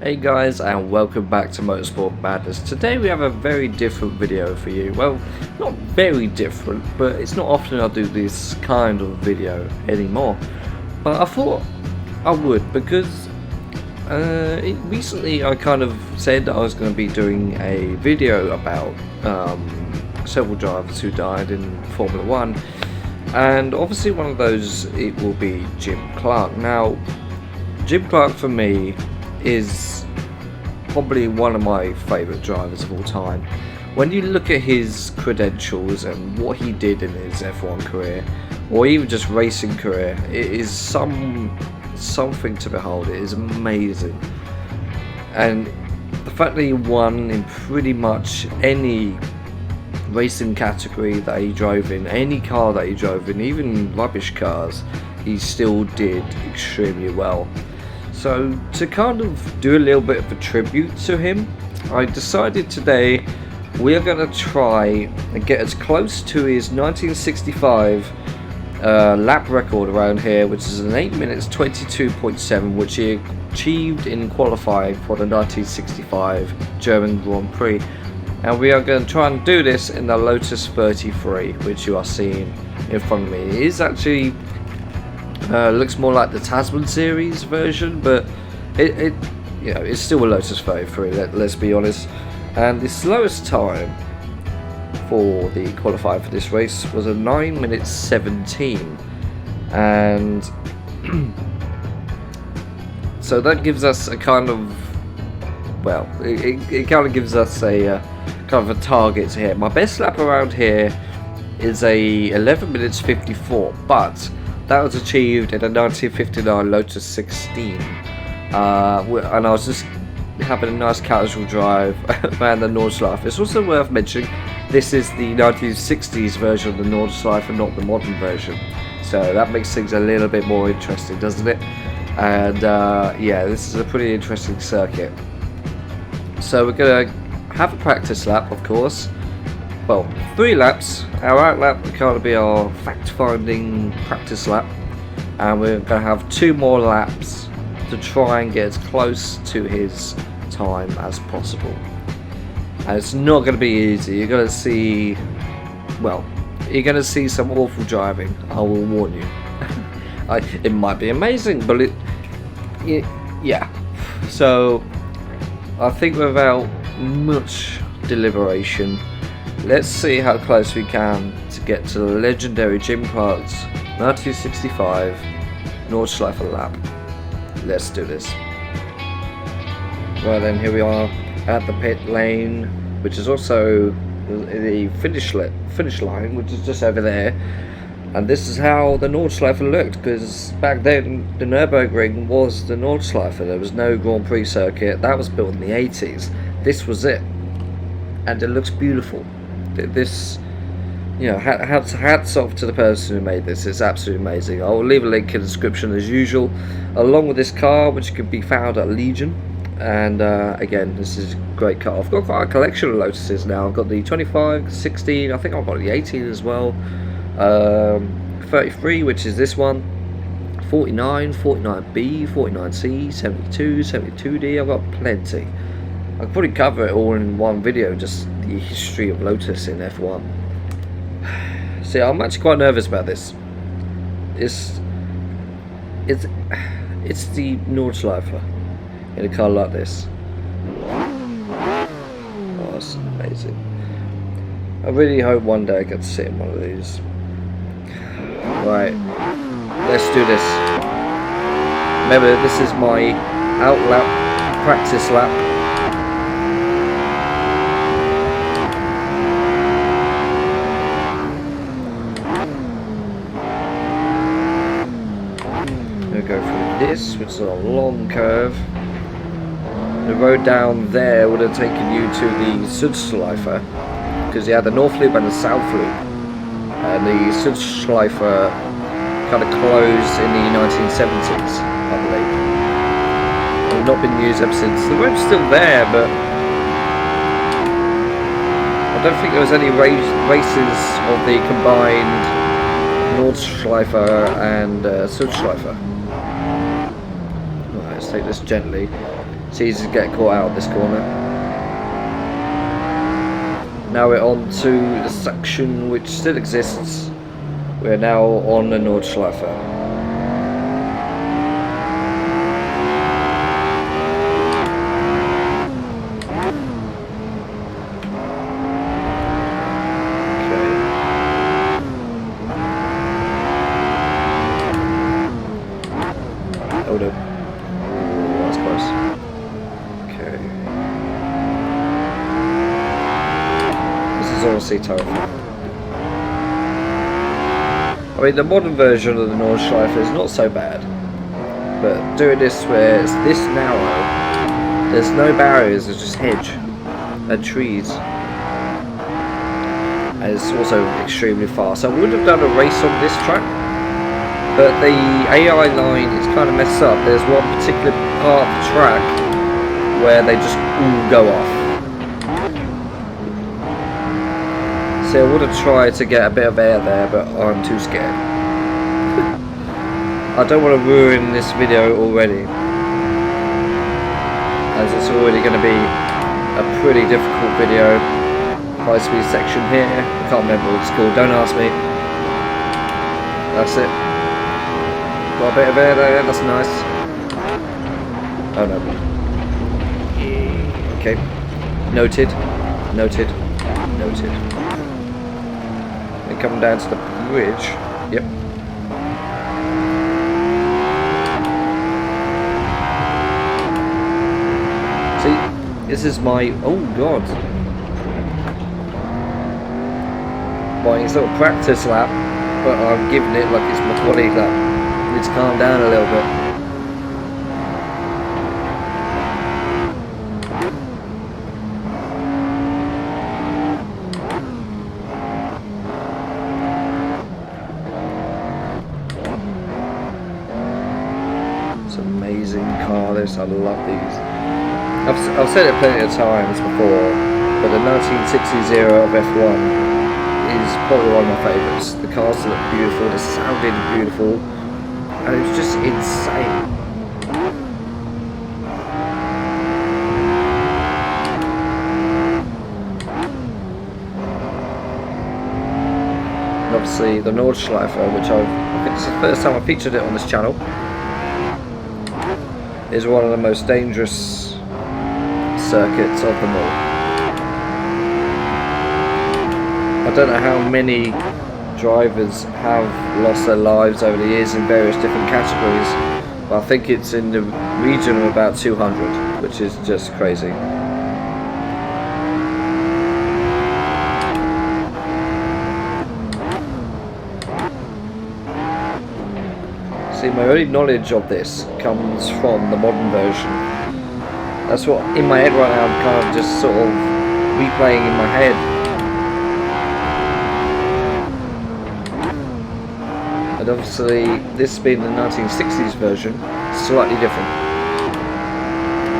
Hey guys, and welcome back to Motorsport Madness. Today we have a very different video for you. Well, not very different, but it's not often I do this kind of video anymore. But I thought I would because recently I kind of said that I was going to be doing a video about several drivers who died in Formula 1. And obviously one of those, it will be Jim Clark. Now, Jim Clark for me is probably one of my favourite drivers of all time. When you look at his credentials and what he did in his F1 career, or even just racing career, it is something to behold. It is amazing. And the fact that he won in pretty much any racing category that he drove in, any car that he drove in, even rubbish cars, he still did extremely well. So to kind of do a little bit of a tribute to him, I decided today we are going to try and get as close to his 1965 lap record around here, which is an 8 minutes 22.7, which he achieved in qualifying for the 1965 German Grand Prix. And we are going to try and do this in the Lotus 33, which you are seeing in front of me. It is actually looks more like the Tasman series version, but it you know, it's still a Lotus 33, let's be honest. And the slowest time for the qualifier for this race was a 9 minutes 17, and so that gives us a kind of, well, it kind of gives us a kind of a target to hit. My best lap around here is a 11 minutes 54, but that was achieved in a 1959 Lotus 16, and I was just having a nice casual drive around the Nordshleife. It's also worth mentioning this is the 1960s version of the Nordshleife and not the modern version, so that makes things a little bit more interesting, doesn't it? And yeah, this is a pretty interesting circuit. So we're going to have a practice lap, of course. Well, 3 laps. Our out lap will kind of be our fact-finding practice lap, and we're going to have 2 more laps to try and get as close to his time as possible. And it's not going to be easy. You're going to see, well, you're going to see some awful driving, I will warn you. It might be amazing, but yeah. So I think without much deliberation, let's see how close we can to get to the legendary Jim Clark's 1965 Nordschleife lap. Let's do this. Well then, here we are at the pit lane, which is also the finish line, which is just over there. And this is how the Nordschleife looked, because back then the Nürburgring was the Nordschleife. There was no Grand Prix circuit. That was built in the 80s. This was it, and it looks beautiful. This, you know, hats off to the person who made this. It's absolutely amazing. I will leave a link in the description as usual, along with this car, which can be found at Legion. And again, this is a great car. I've got quite a collection of Lotuses now. I've got the 25, 16, I think I've got the 18 as well, 33, which is this one, 49, 49B, 49C, 72, 72D. I've got plenty. I could probably cover it all in one video, just the history of Lotus in F1. See, I'm actually quite nervous about this. It's the Nordschleife in a car like this. Oh, that's amazing. I really hope one day I get to sit in one of these. Right, let's do this. Remember, this is my out lap, practice lap. Go through this, which is a long curve. The road down there would have taken you to the Nordschleife, because you had the North Loop and the South Loop, and the Nordschleife kind of closed in the 1970s, I believe. It's not been used ever since. The road's still there, but I don't think there was any races of the combined Nordschleife and Nordschleife. Let's take this gently. It's easy to get caught out this corner. Now we're on to a section which still exists. We're now on the Nordshleife. Oh no. Ooh, that's close. Okay. This is honestly terrifying. I mean, the modern version of the Nordshleife is not so bad. But doing this where it's this narrow, there's no barriers, there's just hedge and trees. And it's also extremely fast. I would have done a race on this track, but the AI line is kind of messed up. There's one particular part of the track where they just all go off. So I would have tried to get a bit of air there, but I'm too scared. I don't want to ruin this video already, as it's already going to be a pretty difficult video. High speed section here. I can't remember what it's called, don't ask me. That's it. Got a bit of air there, that's nice. Oh no. Okay. Noted. Noted. Noted. And coming down to the bridge. Yep. See, this is my... oh god. My little practice lap, but I'm giving it like it's my body lap. It's calmed down a little bit. It's an amazing car, this. I love these. I've said it plenty of times before, but the 1960s era of F1 is probably one of my favourites. The cars look beautiful, they sounded beautiful, and it was just insane. And obviously the Nordschleife, which I think it's the first time I featured it on this channel, is one of the most dangerous circuits of them all. I don't know how many drivers have lost their lives over the years in various different categories, but I think it's in the region of about 200, which is just crazy. See, my only knowledge of this comes from the modern version. That's what, in my head right now, I'm kind of just sort of replaying in my head. And obviously, this being the 1960s version, slightly different.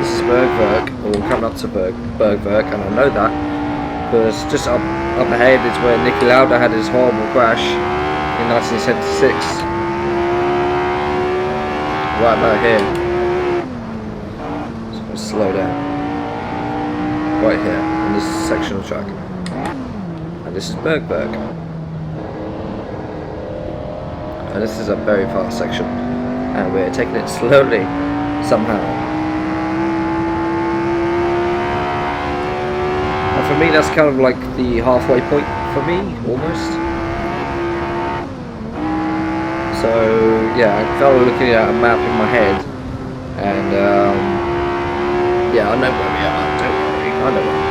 This is Bergwerk, or coming up to Bergwerk, and I know that, because just up ahead is where Niki Lauda had his horrible crash in 1976. Right about here. So I'll slow down. Right here, in this section of track. And this is Bergwerk. And this is a very fast section. And we're taking it slowly, somehow. And for me, that's kind of like the halfway point for me, almost. So yeah, I'm kind of looking at a map in my head, and yeah, I know where we are. Don't worry, I know where we are.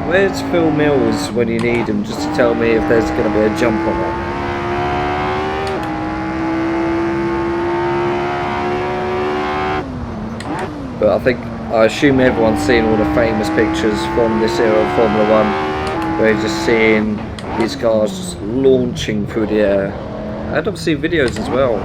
Where's Phil Mills when you need him, just to tell me if there's going to be a jump or not? But I assume everyone's seen all the famous pictures from this era of Formula 1, where you're just seeing these cars just launching through the air. And obviously videos as well.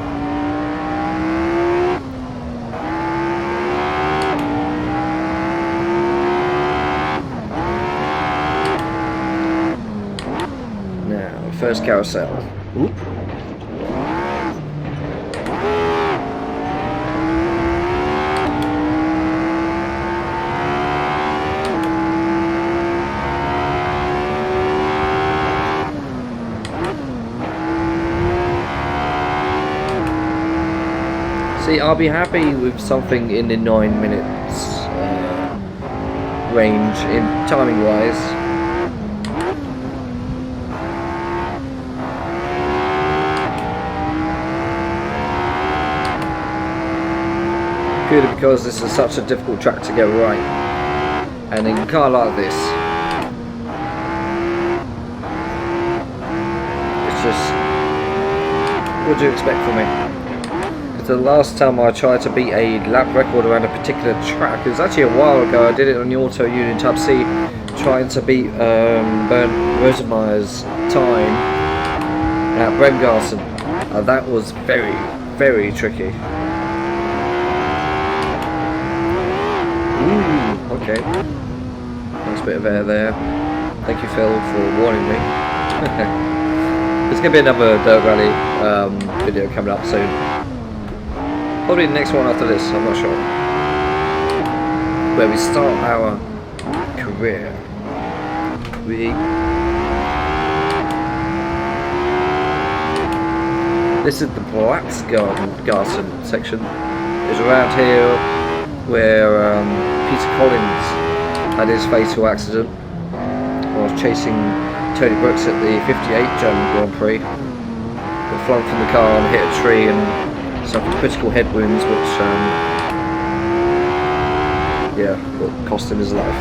first carousel. Ooh. See, I'll be happy with something in the 9 minutes range in timing wise. Purely because this is such a difficult track to get right, and in a car like this, it's just, what do you expect from me? The last time I tried to beat a lap record around a particular track, it was actually a while ago. I did it on the Auto Union Type C, trying to beat Bernd Rosenmeyer's time at Bremgarten. That was very, very tricky. Ooh, okay. Nice bit of air there. Thank you, Phil, for warning me. There's going to be another Dirt Rally video coming up soon. Probably the next one after this, I'm not sure. Where we start our career. This is the Braxgarten section. It's around here where Peter Collins had his fatal accident while chasing Tony Brooks at the 58 German Grand Prix. Got flung from the car and hit a tree and suffered critical head wounds, which yeah, will cost him his life.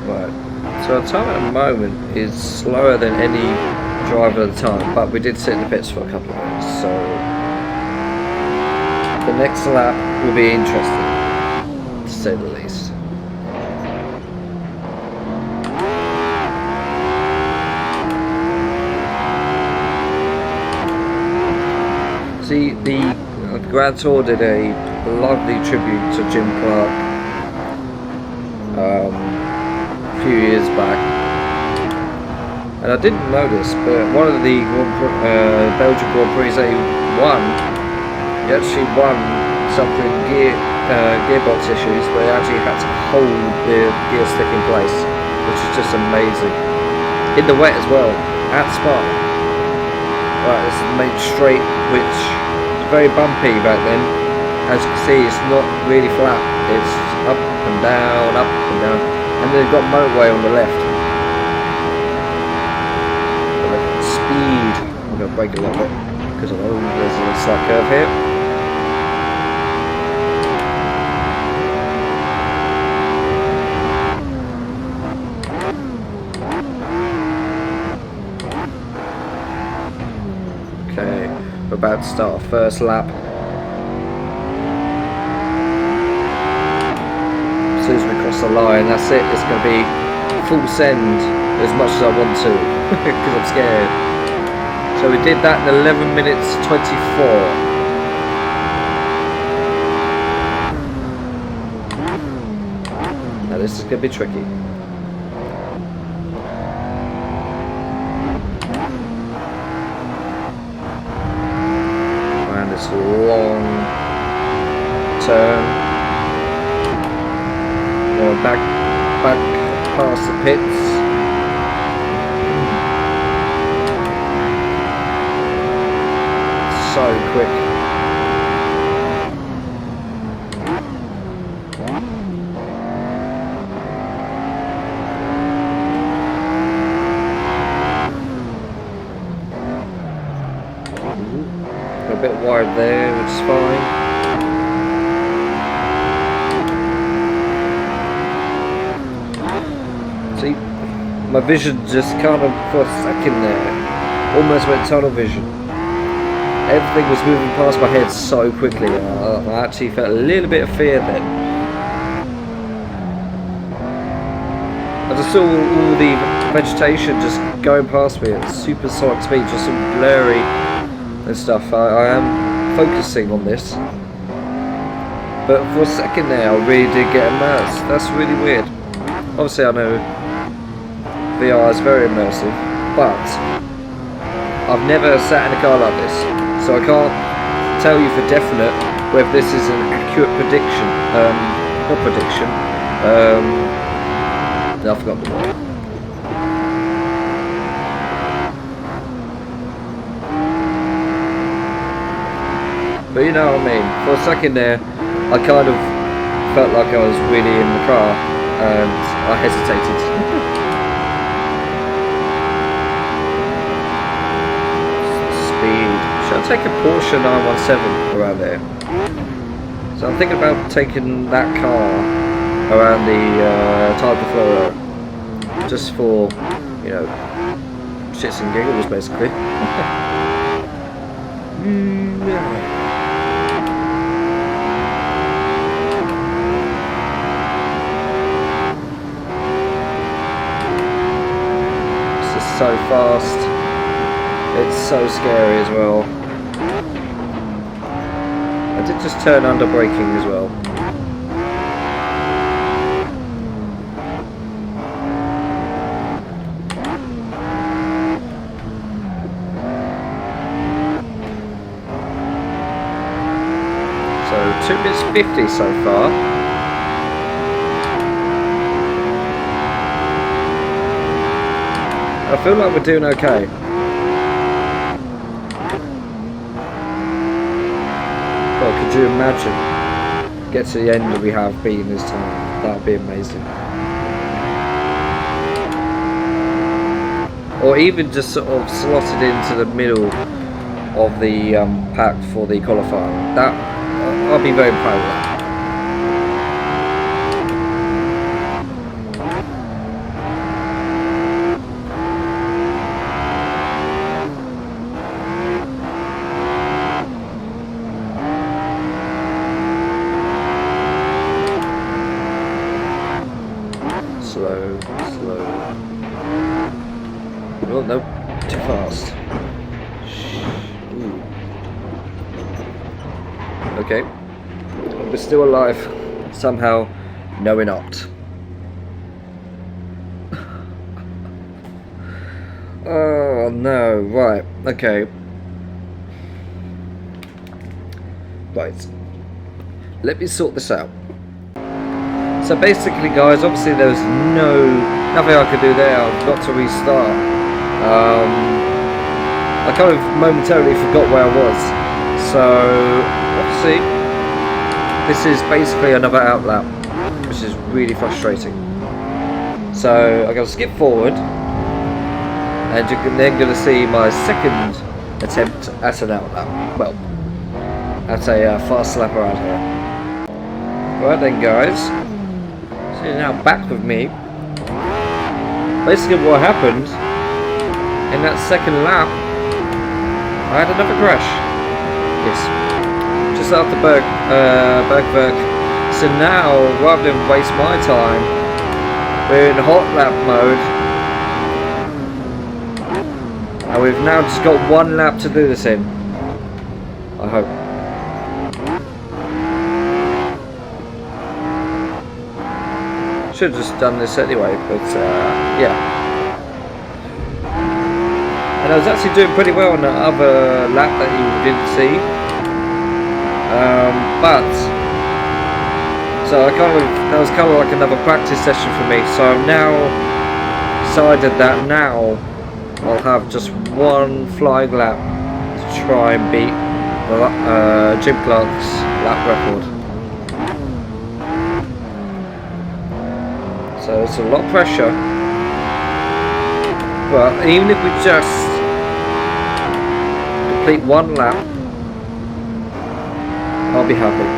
Right, so our time at the moment is slower than any driver at the time, but we did sit in the pits for a couple of minutes, so the next lap will be interesting, to say the least. See, the Grand Tour did a lovely tribute to Jim Clark a few years back, and I didn't notice, but one of the Belgian Grand Prix that he actually won something gearbox issues, but he actually had to hold the gear stick in place, which is just amazing. In the wet as well, at Spa. Right, this is the main straight, which is very bumpy back then. As you can see, it's not really flat. It's up and down, and then they've got motorway on the left. Speed. I'm going to brake a little bit because I know there's a slight curve here. We're about to start our first lap. As soon as we cross the line, that's it. It's going to be full send as much as I want to because I'm scared. So we did that in 11 minutes 24. Now this is going to be tricky. Long turn, back past the pits. So quick. A bit wide there, which is fine. See, my vision just kind of for a second there, almost went tunnel vision. Everything was moving past my head so quickly. I actually felt a little bit of fear then. I just saw all the vegetation just going past me at supersonic speed, just all blurry and stuff. I am focusing on this, But for a second there, I really did get immersed. That's really weird. Obviously, I know VR is very immersive, but I've never sat in a car like this, so I can't tell you for definite whether this is an accurate prediction. Not prediction. I forgot the word. But you know what I mean. For a second there, I kind of felt like I was really in the car, and I hesitated. Speed. Should I take a Porsche 917 around there? So I'm thinking about taking that car around the Type of Flora, just for, you know, shits and giggles, basically. Yeah. So fast, it's so scary as well. I did just turn under braking as well. So 2 minutes 50 so far. I feel like we're doing okay. Well, could you imagine get to the end that we have been this time? That would be amazing. Or even just sort of slotted into the middle of the pack for the qualifying. That I'd be very proud of that. Slow. Oh no, too fast. Ooh. Okay, we're still alive somehow. No, we're not. Oh no, right, okay. Right, let me sort this out. So basically guys, obviously there was nothing I could do there. I've got to restart. I kind of momentarily forgot where I was. So obviously this is basically another outlap, which is really frustrating. So I'm going to skip forward, and you're then going to see my second attempt at an outlap. Well, at a fast lap around here. Right then guys, so you're now back with me. Basically what happened in that second lap, I had another crash. Yes, just after Bergwerk. So now, rather than waste my time, we're in hot lap mode, and we've now just got one lap to do this in, I hope. Should have just done this anyway, but yeah. And I was actually doing pretty well on the other lap that you didn't see. But so that was kind of like another practice session for me. So I've now decided that now I'll have just one flying lap to try and beat Jim Clark's lap record. So it's a lot of pressure, but even if we just complete one lap, I'll be happy.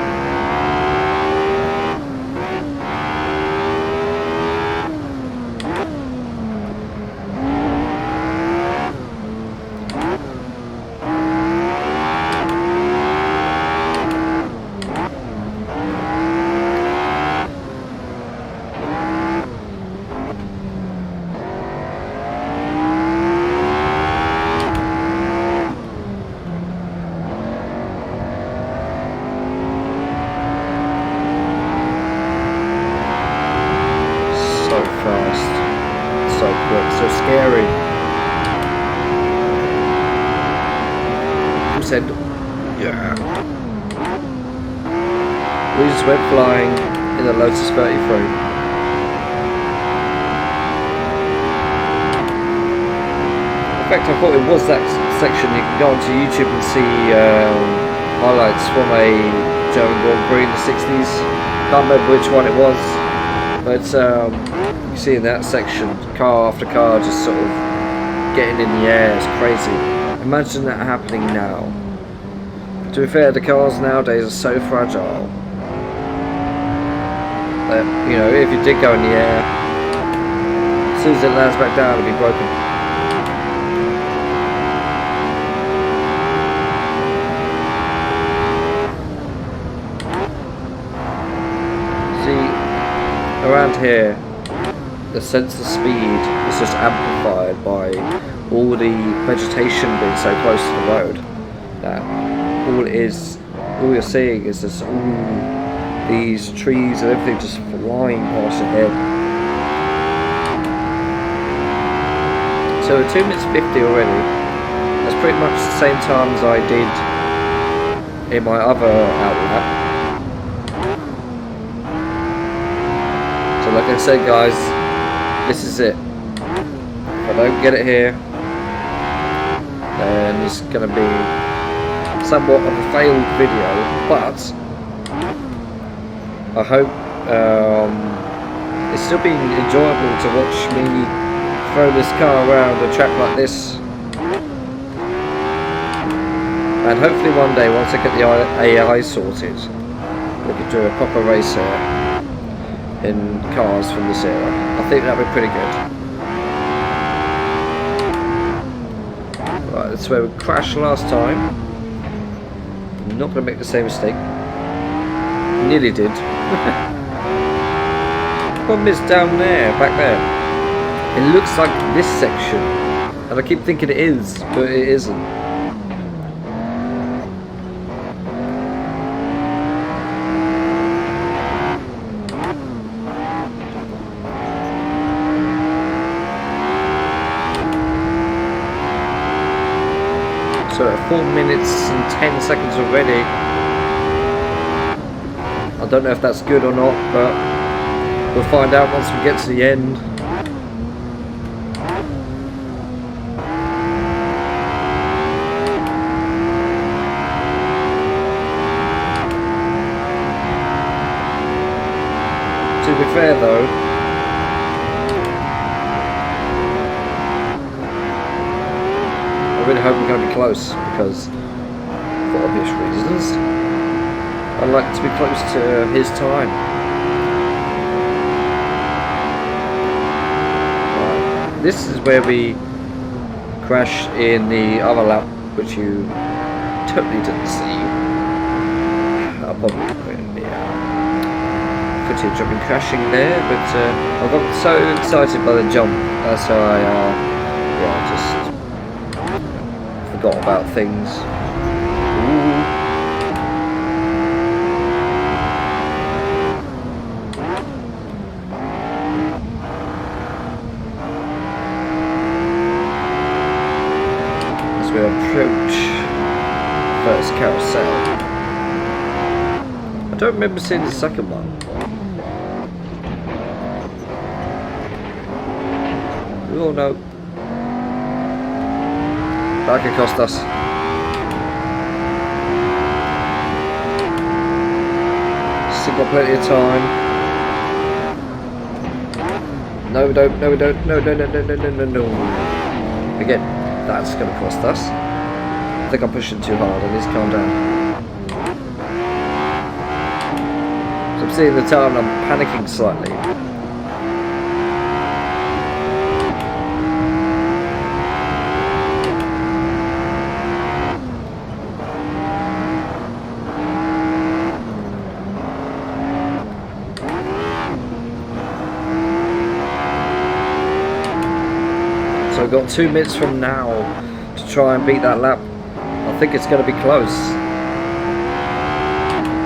so fast, so quick, so scary. Who said, yeah. We just went flying in the Lotus 33. In fact, I thought it was that section. You can go onto YouTube and see highlights from a German Grand Prix in the 60s. Can't remember which one it was, but you see in that section, car after car just sort of getting in the air. It's crazy. Imagine that happening now. To be fair, the cars nowadays are so fragile that, you know, if you did go in the air, as soon as it lands back down, it'll be broken. Around here, the sense of speed is just amplified by all the vegetation being so close to the road that all you're seeing is just all these trees and everything just flying past your head. So 2 minutes 50 already. That's pretty much the same time as I did in my other outlap. Like I said, guys, this is it. If I don't get it here, then it's going to be somewhat of a failed video, but I hope it's still been enjoyable to watch me throw this car around a track like this. And hopefully one day, once I get the AI sorted, we could do a proper race here in cars from this era. I think that'd be pretty good. Right, that's where we crashed last time. I'm not going to make the same mistake. Nearly did. Problem is down there, back there. It looks like this section, and I keep thinking it is, but it isn't. So at 4 minutes and 10 seconds already. I don't know if that's good or not, but we'll find out once we get to the end. To be fair though, I really hope we're going to be close, because for obvious reasons I'd like to be close to his time. Right. This is where we crashed in the other lap, which you totally didn't see. I'll probably put in the footage of me crashing there, but I got so excited by the jump, so I yeah, just forgot about things. Ooh. As we approach first carousel, I don't remember seeing the second one. We all know that could cost us. Still got plenty of time. No, we don't. No, we don't. No, no, no, no, no, no, no, no. Again, that's going to cost us. I think I'm pushing too hard. I need to calm down. So I'm seeing the time and I'm panicking slightly. So I've got 2 minutes from now to try and beat that lap. I think it's going to be close,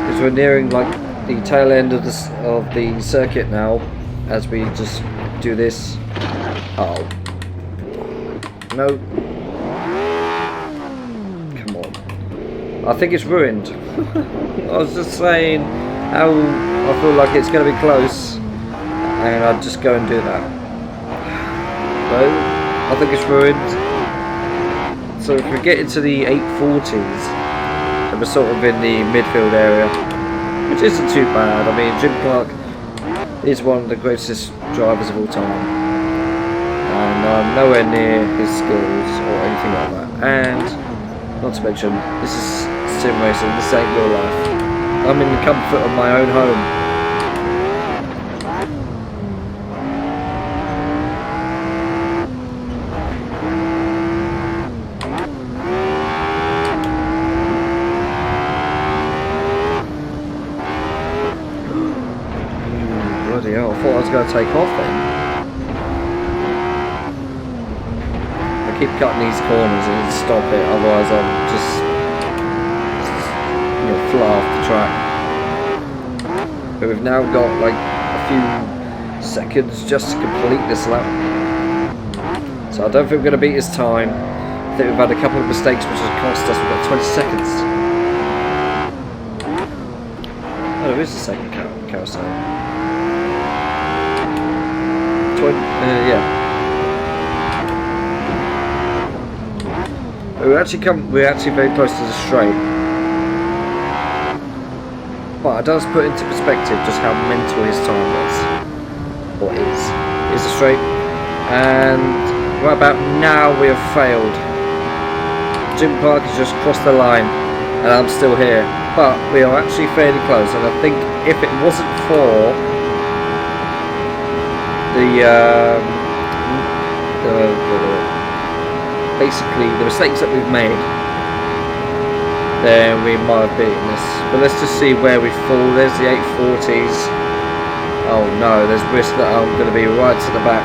because we're nearing like the tail end of the circuit now. as we just do this. Oh. No. Come on. I think it's ruined. I was just saying how I feel like it's going to be close, and I'd just go and do that. No, I think it's ruined. So if we get into the 840s, and we're sort of in the midfield area, which isn't too bad. I mean, Jim Clark is one of the greatest drivers of all time, and I'm nowhere near his skills or anything like that. And not to mention, this is sim racing, this ain't real life. I'm in the comfort of my own home. Bloody hell, I thought I was going to take off then. I keep cutting these corners and stop it, otherwise I'm just fly off the track. But we've now got like a few seconds just to complete this lap. So I don't think we're going to beat his time. I think we've had a couple of mistakes which has cost us. We've got 20 seconds. Oh, there is a second carousel. Yeah. We're actually very close to the straight. But it does put into perspective just how mental his time was, or is a straight, and right about now we have failed. Jim Clark has just crossed the line, and I'm still here, but we are actually fairly close. And I think if it wasn't for basically the mistakes that we've made, then we might have beaten this. But let's just see where we fall. There's the 840s. Oh no, there's risk that I'm going to be right to the back.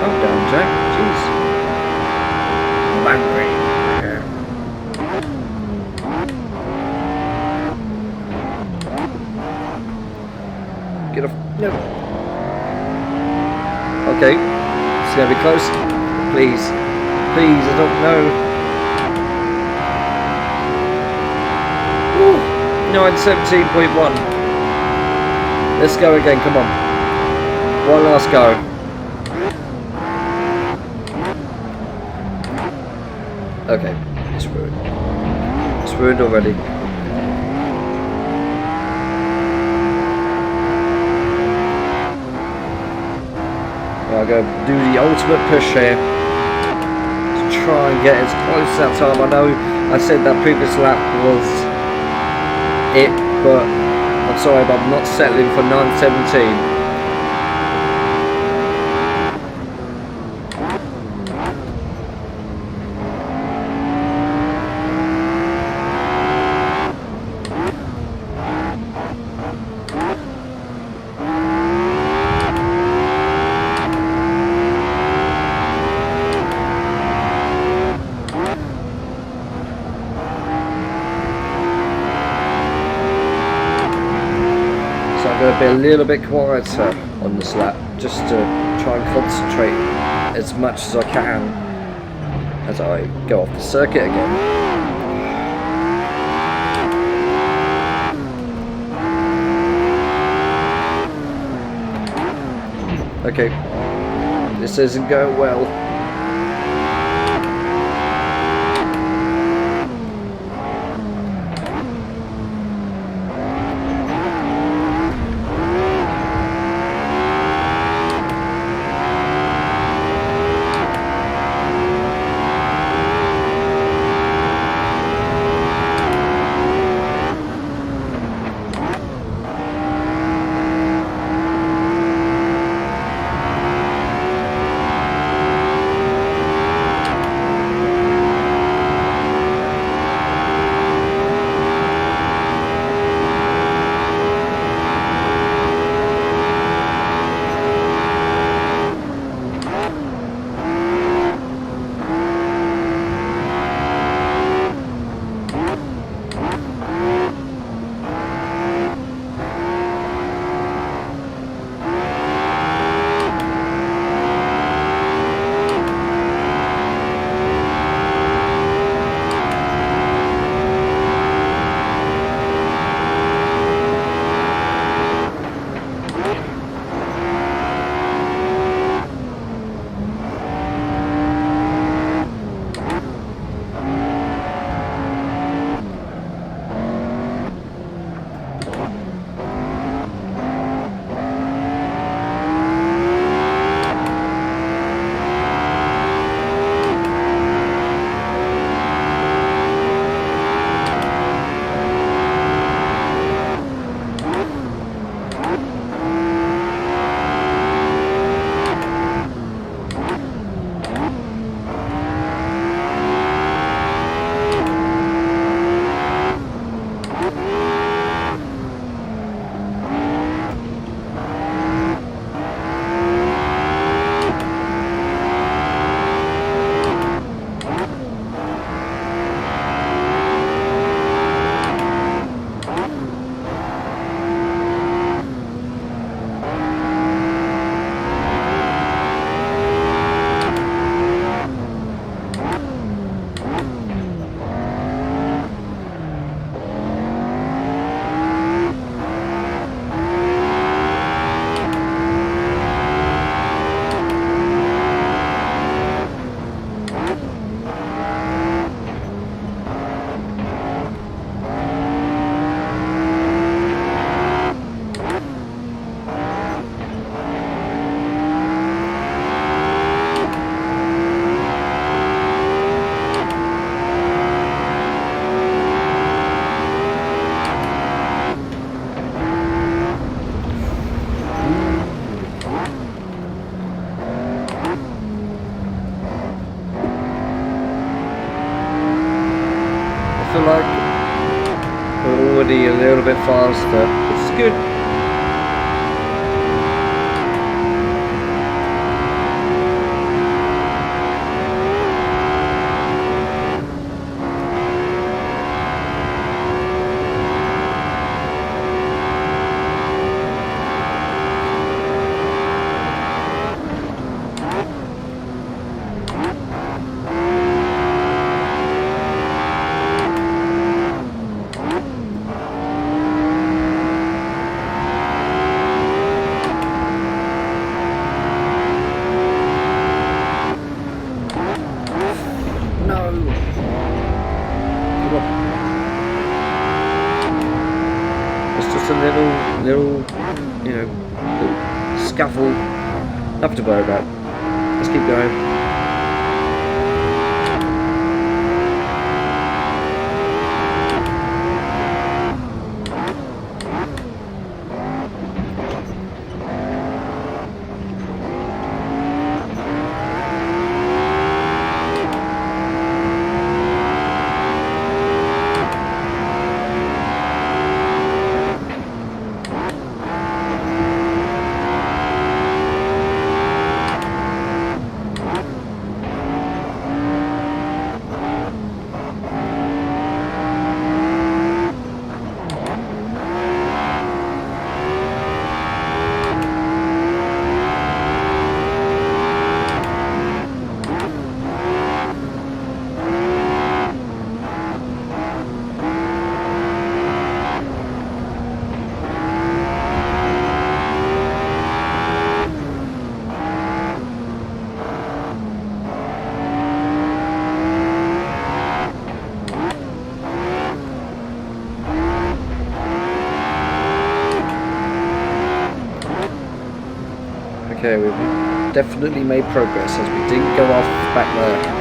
Calm down, Jack. Jeez. I'm angry. Get off. No. Okay. It's going to be close. Please. Please, I don't know. Woo. 9:17.1. Let's go again, come on. One last go. Okay, it's ruined. It's ruined already. I'll go do the ultimate push here to try and get as close that time. I know I said that previous lap was it, but I'm sorry, but I'm not settling for 9:17. Be a little bit quieter on this lap, just to try and concentrate as much as I can as I go off the circuit again. Okay, this isn't going well. little bit faster, which is good. Just a little, you know, little scuffle. Nothing to worry about. Let's keep going. Okay, we've definitely made progress as we didn't go off back there.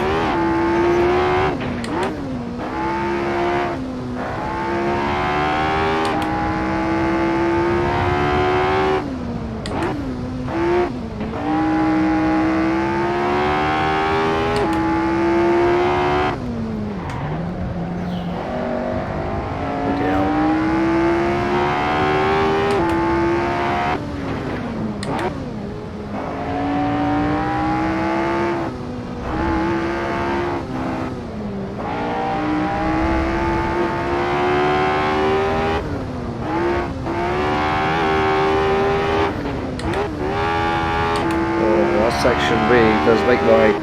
Section really does make my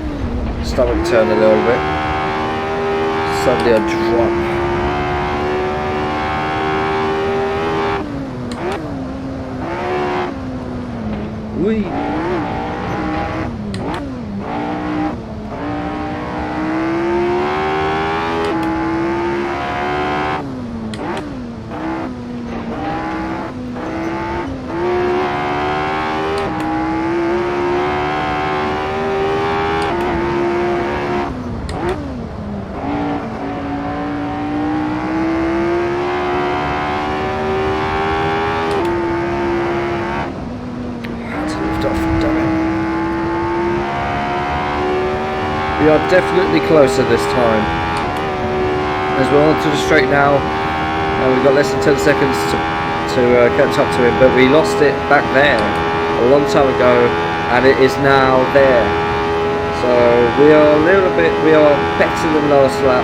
stomach turn a little bit. Suddenly a drop. Whee! We are definitely closer this time. As we're on to the straight now, we've got less than 10 seconds to catch up to him, but we lost it back there a long time ago, and it is now there. So we are we are better than last lap,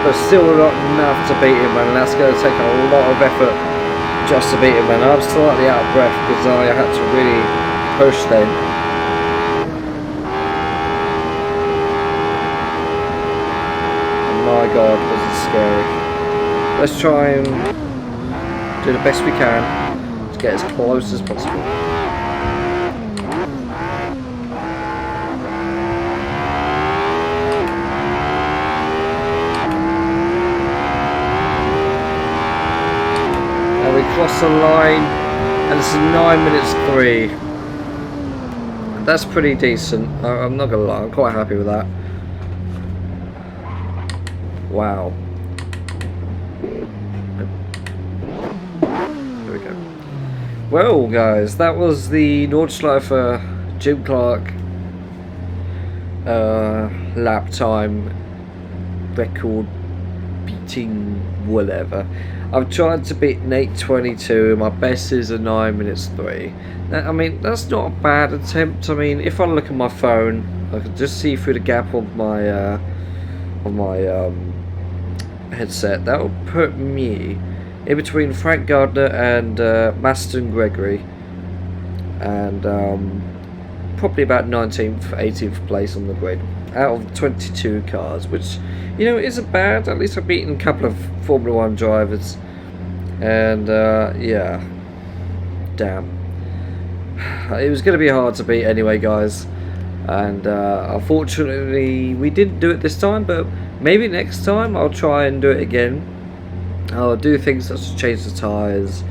but still not enough to beat him, and that's going to take a lot of effort just to beat him. And I'm slightly out of breath because I had to really push then. My God, this is scary. Let's try and do the best we can to get as close as possible. And we cross the line, and it's 9 minutes 3. That's pretty decent. I'm not gonna lie, I'm quite happy with that. Wow. There we go. Well, guys, that was the Nordshleife Jim Clark lap time record beating whatever. I've tried to beat an 8:22, my best is a 9 minutes 3. I mean, that's not a bad attempt. I mean, if I look at my phone, I can just see through the gap of my headset. That will put me in between Frank Gardner and Maston Gregory, and probably about 19th, 18th place on the grid out of 22 cars, which, you know, isn't bad. At least I've beaten a couple of Formula 1 drivers, and yeah, damn. It was going to be hard to beat anyway, guys, and unfortunately we didn't do it this time, but maybe next time I'll try and do it again. I'll do things such as change the tyres,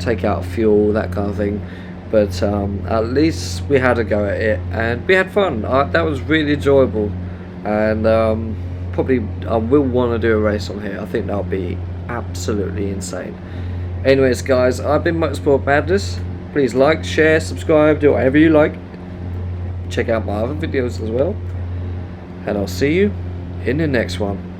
take out fuel, that kind of thing. But at least we had a go at it, and we had fun. That was really enjoyable, and probably I will want to do a race on here. I think that'll be absolutely insane. Anyways, guys, I've been Motorsport Madness. Please like, share, subscribe, do whatever you like. Check out my other videos as well, and I'll see you in the next one.